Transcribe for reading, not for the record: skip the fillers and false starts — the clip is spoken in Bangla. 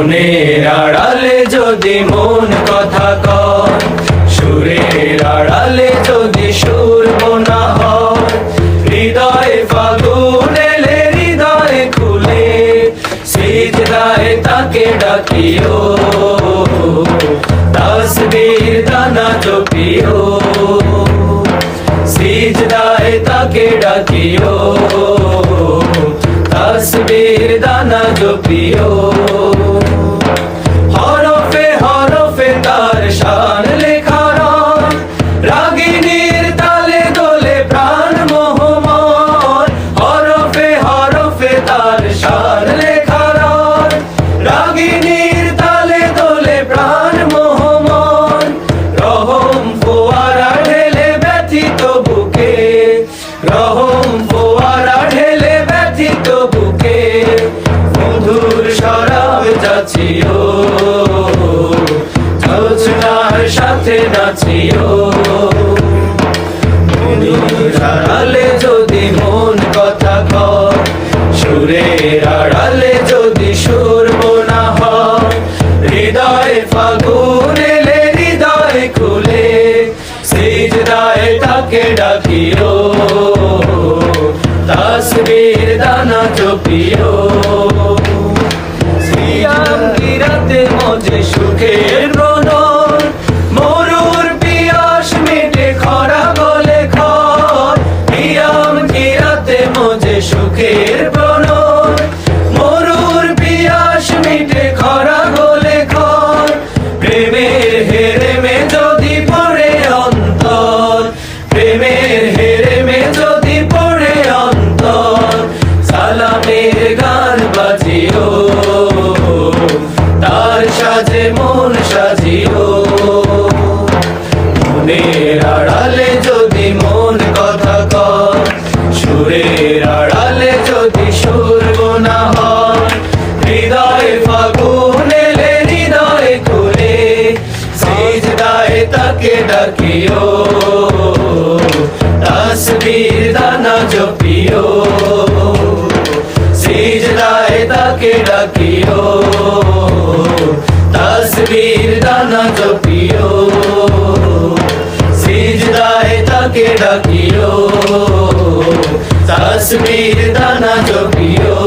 মনের আড়ালে যদি মন কথা কয়, সুরের আড়ালে যদি সুর বোনা হয়, হৃদয়ে ফাগুন এলে হৃদয়ে খুলে, সিজদায় তাকে ডাকিও, তাসবীর দানা জপিও, সিজদায় তাকে ডাকিও, তাসবীর দানা জপিও। হরফে হরফে তার শান লেখা রয়, রাগিনীর তালে দোলে প্রাণ মোহময়। হরফে হরফে তার শান লেখা রয়, রাগিনীর তালে দোলে প্রাণ মোহময়। রহম ফোয়ারা ঢেলে ব্যথিত বুকে, রহম ফোয়ারা ঢেলে ব্যথিত বুকে, মধুর শরাব যাচিও, জোছনার সাথে নাচিও। মনের আড়ালে যদি মন কথা কয়, সুরের আড়ালে যদি সুর বোনা হয়, হৃদয়ে ফাগুন এলে হৃদয় খুলে, সিজদায় তাকে ডাকিও, তাসবীর দানা জপিও। সিয়াম গিরাতে মজে সুখের ব্রণন, মরুর পিয়াস মিটে খরা গলে খয়। সিয়াম গিরাতে মজে সুখের ব্রণন, মরুর পিয়াস মিটে খরা গলে খয়। প্রেমের হেরেমে যদি পড়ে অন্তর, প্রেমের হেরেমে যদি পড়ে অন্তর, সালামের গান বাজিও, তার সাজে মন সাজিও। মনের আড়ালে যদি মন কথা কয়, সুরের আড়ালে যদি সুর বোনা হয়, হৃদয়ে ফাগুন এলে হৃদয়ে খুলে, সিজদায় তাকে ডাকিও, তাসবীর দানা জপিও, সিজদায় তাকে ডাকিও, তাসবীর দানা জপিও, সিজদায় তাকে ডাকিও, তাসবীর দানা জপিও।